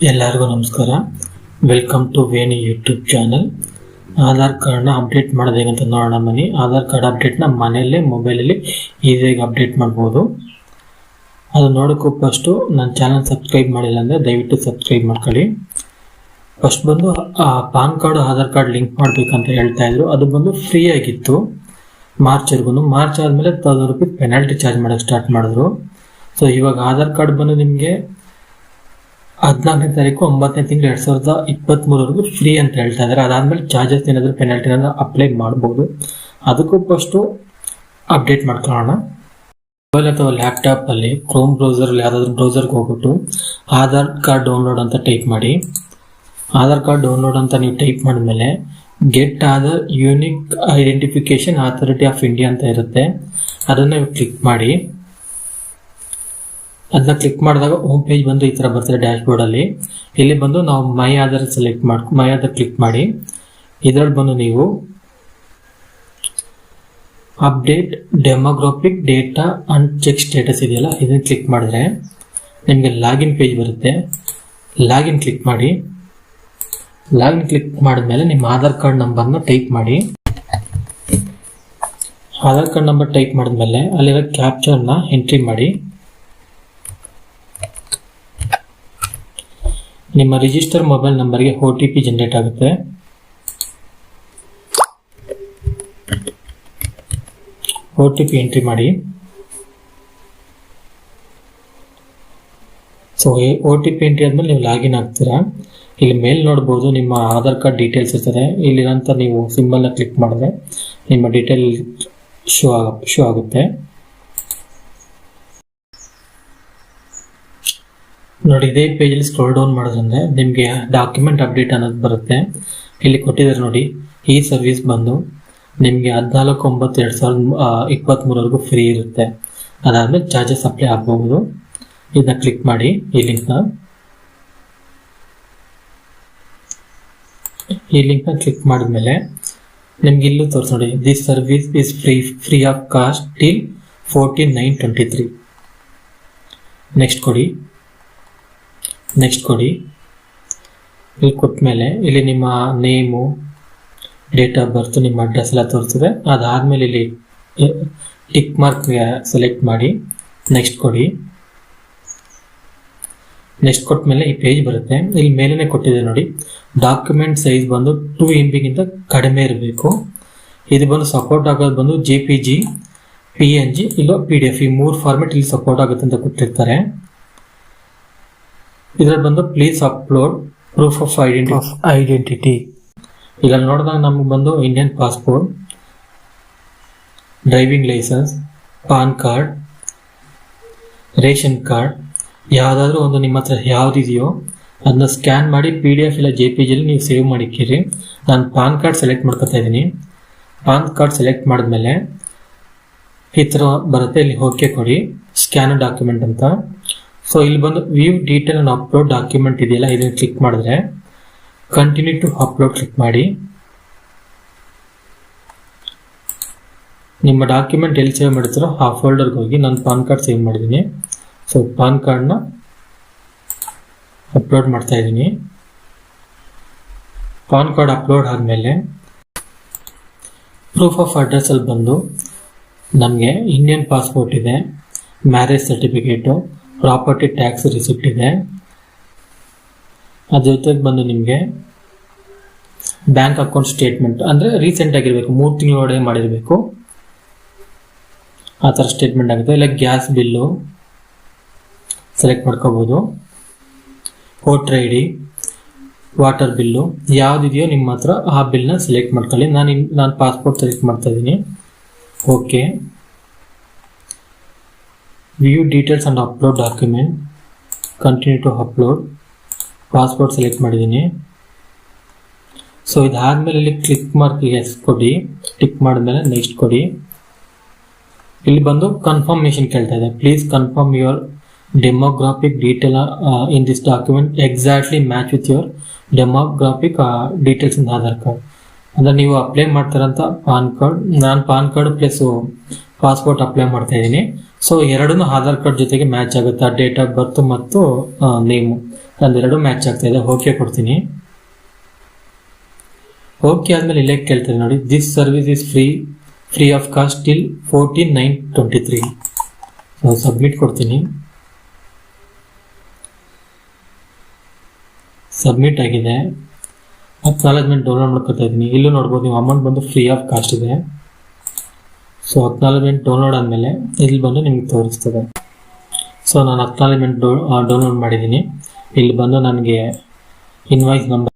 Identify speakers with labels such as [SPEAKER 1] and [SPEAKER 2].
[SPEAKER 1] ಎಲ್ಲರಿಗೂ ನಮಸ್ಕಾರ. Welcome to Veni YouTube channel. Aadhaar ಕಾರ್ಡ್ನ ಅಪ್ಡೇಟ್ ಮಾಡೋದು ಹೇಗಂತ ನೋಡೋಣ ಬನ್ನಿ. ಆಧಾರ್ ಕಾರ್ಡ್ ಅಪ್ಡೇಟ್ನ ಮನೆಯಲ್ಲೇ ಮೊಬೈಲಲ್ಲಿ ಈಸಿಯಾಗಿ ಅಪ್ಡೇಟ್ ಮಾಡ್ಬೋದು. ಅದು ನೋಡೋಕ್ಕೂ ಫಸ್ಟು ನನ್ನ ಚಾನಲ್ ಸಬ್ಸ್ಕ್ರೈಬ್ ಮಾಡಿಲ್ಲ ಅಂದರೆ ದಯವಿಟ್ಟು ಸಬ್ಸ್ಕ್ರೈಬ್ ಮಾಡ್ಕೊಳ್ಳಿ. ಫಸ್ಟ್ ಬಂದು PAN card Aadhaar card link ಮಾಡಬೇಕಂತ ಹೇಳ್ತಾ ಇದ್ರು. ಅದು ಬಂದು ಫ್ರೀ ಆಗಿತ್ತು ಮಾರ್ಚ್ವರೆಗೂ. ಮಾರ್ಚ್ ಆದಮೇಲೆ 1000 ರೂಪಾಯಿ ಪೆನಾಲ್ಟಿ ಚಾರ್ಜ್ ಮಾಡೋಕ್ಕೆ ಸ್ಟಾರ್ಟ್ ಮಾಡಿದ್ರು. ಸೊ ಇವಾಗ ಆಧಾರ್ ಕಾರ್ಡ್ ಬಂದು ನಿಮಗೆ 14ನೇ ತಾರೀಕು 9ನೇ ತಿಂಗಳು 2023ವರೆಗೂ ಫ್ರೀ ಅಂತ ಹೇಳ್ತಾ ಇದ್ದಾರೆ. ಅದಾದ್ಮೇಲೆ ಚಾರ್ಜಸ್ ಏನಾದರೂ ಪೆನಾಲ್ಟಿ ಏನಾದರೂ ಅಪ್ಲೈ ಮಾಡ್ಬೋದು. ಅದಕ್ಕೂ ಫಸ್ಟು ಅಪ್ಡೇಟ್ ಮಾಡ್ಕೊಳ್ಳೋಣ. ಮೊಬೈಲ್ ಅಥವಾ ಲ್ಯಾಪ್ಟಾಪಲ್ಲಿ ಕ್ರೋಮ್ ಬ್ರೌಸರಲ್ಲಿ ಯಾವುದಾದ್ರೂ ಬ್ರೌಸರ್ಗೆ ಹೋಗ್ಬಿಟ್ಟು ಆಧಾರ್ ಕಾರ್ಡ್ ಡೌನ್ಲೋಡ್ ಅಂತ ಟೈಪ್ ಮಾಡಿ. ಆಧಾರ್ ಕಾರ್ಡ್ ಡೌನ್ಲೋಡ್ ಅಂತ ನೀವು ಟೈಪ್ ಮಾಡಿದ್ಮೇಲೆ get Aadhaar unique identification authority of India ಅಂತ ಇರುತ್ತೆ. ಅದನ್ನು ಕ್ಲಿಕ್ ಮಾಡಿ. ಅದನ್ನ ಕ್ಲಿಕ್ ಮಾಡಿದಾಗ ಹೋಮ್ ಪೇಜ್ ಬಂದು ಈ ಥರ ಬರ್ತದೆ ಡ್ಯಾಶ್ ಬೋರ್ಡಲ್ಲಿ. ಇಲ್ಲಿ ಬಂದು ನಾವು my Aadhaar select my Aadhaar click ಮಾಡಿ. ಇದರಲ್ಲಿ ಬಂದು ನೀವು update demographic data and check status ಇದೆಯಲ್ಲ, ಇದನ್ನ ಕ್ಲಿಕ್ ಮಾಡಿದ್ರೆ ನಿಮಗೆ ಲಾಗಿನ್ ಪೇಜ್ ಬರುತ್ತೆ. ಲಾಗಿನ್ ಕ್ಲಿಕ್ ಮಾಡಿ. ಲಾಗಿನ್ ಕ್ಲಿಕ್ ಮಾಡಿದ್ಮೇಲೆ ನಿಮ್ಮ ಆಧಾರ್ ಕಾರ್ಡ್ ನಂಬರ್ನ ಟೈಪ್ ಮಾಡಿ. ಆಧಾರ್ ಕಾರ್ಡ್ ನಂಬರ್ ಟೈಪ್ ಮಾಡಿದ್ಮೇಲೆ ಅಲ್ಲಿರೋ ಕ್ಯಾಪ್ಚರ್ನ ಎಂಟ್ರಿ ಮಾಡಿ. ನಿಮ್ಮ ರಿಜಿಸ್ಟರ್ ಮೊಬೈಲ್ ನಂಬರ್ಗೆ OTP ಜನರೇಟ್ ಆಗುತ್ತೆ. OTP ಎಂಟ್ರಿ ಮಾಡಿ. ಸೊ OTP ಎಂಟ್ರಿ ಆದ್ಮೇಲೆ ನೀವು ಲಾಗಿನ್ ಆಗ್ತೀರಾ. ಇಲ್ಲಿ ಮೇಲ್ ನೋಡ್ಬೋದು ನಿಮ್ಮ ಆಧಾರ್ ಕಾರ್ಡ್ ಡೀಟೇಲ್ಸ್ ಇರ್ತದೆ. ಇಲ್ಲಿರಂತ ನೀವು ಸಿಂಬಲ್ನ ಕ್ಲಿಕ್ ಮಾಡಿದ್ರೆ ನಿಮ್ಮ ಡೀಟೇಲ್ ಶೋ ಆಗುತ್ತೆ. ನೋಡಿ, ಇದೇ ಪೇಜಲ್ಲಿ ಸ್ಕ್ರೋಲ್ ಡೌನ್ ಮಾಡೋದಂದ್ರೆ ನಿಮಗೆ ಡಾಕ್ಯುಮೆಂಟ್ ಅಪ್ಡೇಟ್ ಅನ್ನೋದು ಬರುತ್ತೆ. ಇಲ್ಲಿ ಕೊಟ್ಟಿದ್ದಾರೆ ನೋಡಿ, ಈ ಸರ್ವಿಸ್ ಬಂದು ನಿಮಗೆ 14/9/2023ವರೆಗೂ ಫ್ರೀ ಇರುತ್ತೆ. ಅದಾದ್ಮೇಲೆ ಚಾರ್ಜಸ್ ಅಪ್ಲೈ ಆಗಬಹುದು. ಇದನ್ನ ಕ್ಲಿಕ್ ಮಾಡಿ. ಈ ಲಿಂಕ್ನ ಕ್ಲಿಕ್ ಮಾಡಿದ್ಮೇಲೆ ನಿಮ್ಗೆ ಇಲ್ಲೂ ತೋರಿಸ್ ನೋಡಿ, this service is free of cost till 14/9/23. Next ಕೊಡಿ. ಇಲ್ಲಿ ಕೊಟ್ಮೇಲೆ ಇಲ್ಲಿ ನಿಮ್ಮ ನೇಮು, ಡೇಟ್ ಆಫ್ ಬರ್ತ್, ನಿಮ್ಮ ಅಡ್ರೆಸ್ ಎಲ್ಲ ತೋರಿಸ್ತದೆ. ಅದಾದ್ಮೇಲೆ ಇಲ್ಲಿ ಟಿಕ್ ಮಾರ್ಕ್ ಸೆಲೆಕ್ಟ್ ಮಾಡಿ. ನೆಕ್ಸ್ಟ್ ಕೊಡಿ. ನೆಕ್ಸ್ಟ್ ಕೊಟ್ಮೇಲೆ ಈ ಪೇಜ್ ಬರುತ್ತೆ. ಇಲ್ಲಿ ಮೇಲೇನೆ ಕೊಟ್ಟಿದೆ ನೋಡಿ, ಡಾಕ್ಯುಮೆಂಟ್ ಸೈಜ್ ಬಂದು 2 MB ಕಡಿಮೆ ಇರಬೇಕು. ಇದು ಬಂದು ಸಪೋರ್ಟ್ ಆಗೋದು ಬಂದು JPG, PNG ಇಲ್ಲ PDF, ಈ 3 ಫಾರ್ಮೆಟ್ ಇಲ್ಲಿ ಸಪೋರ್ಟ್ ಆಗುತ್ತೆ ಅಂತ ಕೊಟ್ಟಿರ್ತಾರೆ. ಇದರಲ್ಲಿ ಬಂದು please upload proof of identity. ಈಗ ನೋಡಿದಾಗ ನಮ್ಗೆ ಬಂದು Indian passport, driving licence, PAN card, ration card, ಯಾವುದಾದ್ರೂ ಒಂದು ನಿಮ್ಮ ಹತ್ರ ಯಾವುದಿದೆಯೋ ಅದನ್ನ ಸ್ಕ್ಯಾನ್ ಮಾಡಿ PDF ಇಲ್ಲ JPG ಅಲ್ಲಿ ನೀವು ಸೇವ್ ಮಾಡಿಕ್ಕಿರಿ. ನಾನು ಪಾನ್ ಕಾರ್ಡ್ ಸೆಲೆಕ್ಟ್ ಮಾಡ್ಕೊತಾ ಇದ್ದೀನಿ. ಪಾನ್ ಕಾರ್ಡ್ ಸೆಲೆಕ್ಟ್ ಮಾಡಿದ್ಮೇಲೆ ಈ ಥರ ಬರುತ್ತೆ. ಇಲ್ಲಿ ಓಕೆ ಕೊಡಿ, ಸ್ಕ್ಯಾನ್ ಡಾಕ್ಯುಮೆಂಟ್ ಅಂತ. ಸೊ ಇಲ್ಲಿ ಬಂದು view detail and upload document ಇದೆಯಲ್ಲ, ಇದನ್ನು ಕ್ಲಿಕ್ ಮಾಡಿದ್ರೆ ಕಂಟಿನ್ಯೂ ಟು ಅಪ್ಲೋಡ್ ಕ್ಲಿಕ್ ಮಾಡಿ. ನಿಮ್ಮ ಡಾಕ್ಯುಮೆಂಟ್ ಎಲ್ಲಿ ಸೇವ್ ಮಾಡ್ತೀರೋ ಆ ಫೋಲ್ಡರ್ಗೆ ಹೋಗಿ ನಾನು ಪಾನ್ ಕಾರ್ಡ್ ಸೇವ್ ಮಾಡಿದ್ದೀನಿ. ಸೊ ಪಾನ್ ಕಾರ್ಡ್ನ ಅಪ್ಲೋಡ್ ಮಾಡ್ತಾ ಇದ್ದೀನಿ. ಪಾನ್ ಕಾರ್ಡ್ ಅಪ್ಲೋಡ್ ಆದಮೇಲೆ ಪ್ರೂಫ್ ಆಫ್ ಅಡ್ರೆಸ್ಸಲ್ಲಿ ಬಂದು ನಮಗೆ ಇಂಡಿಯನ್ ಪಾಸ್ಪೋರ್ಟ್ ಇದೆ, marriage certificate, property tax receipt ಇದೆ. ಅದ್ರ ಜೊತೆಗೆ ಬಂದು ನಿಮಗೆ ಬ್ಯಾಂಕ್ ಅಕೌಂಟ್ ಸ್ಟೇಟ್ಮೆಂಟ್, ಅಂದರೆ ರೀಸೆಂಟ್ ಆಗಿರಬೇಕು, 3 ತಿಂಗಳೊಳಗೆ ಮಾಡಿರಬೇಕು, ಆ ಥರ ಸ್ಟೇಟ್ಮೆಂಟ್ ಆಗುತ್ತೆ. ಇಲ್ಲ ಗ್ಯಾಸ್ ಬಿಲ್ಲು ಸೆಲೆಕ್ಟ್ ಮಾಡ್ಕೋಬೋದು. ವೋಟರ್ ID, ವಾಟರ್ ಬಿಲ್ಲು, ಯಾವುದಿದೆಯೋ ನಿಮ್ಮ ಹತ್ರ ಆ ಬಿಲ್ನ ಸೆಲೆಕ್ಟ್ ಮಾಡ್ಕೊಳ್ಳಿ. ನಾನು ಪಾಸ್ಪೋರ್ಟ್ ಸೆಲೆಕ್ಟ್ ಮಾಡ್ತಾ ಇದ್ದೀನಿ. Okay. View details and upload document, continue to upload. Passport select ಮಾಡಿದ್ದೀನಿ. ಸೊ ಇದಾದ್ಮೇಲೆ ಇಲ್ಲಿ ಕ್ಲಿಕ್ ಮಾರ್ಕ್ ಎಸ್ ಕೊಡಿ. ಟಿಕ್ ಮಾಡಿದ್ಮೇಲೆ ನೆಕ್ಸ್ಟ್ ಕೊಡಿ. ಇಲ್ಲಿ ಬಂದು ಕನ್ಫರ್ಮೇಷನ್ ಕೇಳ್ತಾ ಇದೆ. Please confirm your demographic detail in this document exactly match with your demographic details in Aadhaar card. ಅಂದರೆ ನೀವು ಅಪ್ಲೈ ಮಾಡ್ತಾರಂತ ಪಾನ್ ಕಾರ್ಡ್, ನಾನು PAN card plus passport apply ಮಾಡ್ತಾ ಇದ್ದೀನಿ. ಸೊ ಎರಡೂ ಆಧಾರ್ ಕಾರ್ಡ್ ಜೊತೆಗೆ ಮ್ಯಾಚ್ ಆಗುತ್ತೆ, ಡೇಟ್ ಆಫ್ ಬರ್ತ್ ಮತ್ತು ನೇಮು ನಂದೆರಡು ಮ್ಯಾಚ್ ಆಗ್ತಾ ಇದೆ. ಓಕೆ ಕೊಡ್ತೀನಿ. ಓಕೆ ಆದ್ಮೇಲೆ ಇಲ್ಲೇ ಕೇಳ್ತಾರೆ ನೋಡಿ, this service is free of cost till 14/9/23. Submit ಕೊಡ್ತೀನಿ. ಸಬ್ಮಿಟ್ ಆಗಿದೆ. ಅಕ್ನಾಲಜ್ಮೆಂಟ್ ಡೌನ್ಲೋಡ್ ಮಾಡ್ಕೊತಾ ಇದ್ದೀನಿ. ಇಲ್ಲೂ ನೋಡ್ಬೋದು ನೀವು, ಅಮೌಂಟ್ ಬಂದು ಫ್ರೀ ಆಫ್ ಕಾಸ್ಟ್ ಇದೆ. ಸೊ ಅಕ್ನಾಲಜ್ಮೆಂಟ್ ಡೌನ್ಲೋಡ್ ಆದಮೇಲೆ ಇಲ್ಲಿ ಬಂದು ನಿಮ್ಗೆ ತೋರಿಸ್ತದೆ. ಸೊ ನಾನು ಅಕ್ನಾಲಜ್ಮೆಂಟ್ ಡೌನ್ಲೋಡ್ ಮಾಡಿದ್ದೀನಿ. ಇಲ್ಲಿ ಬಂದು ನನಗೆ ಇನ್ವಾಯ್ಸ್ ನಂಬರ್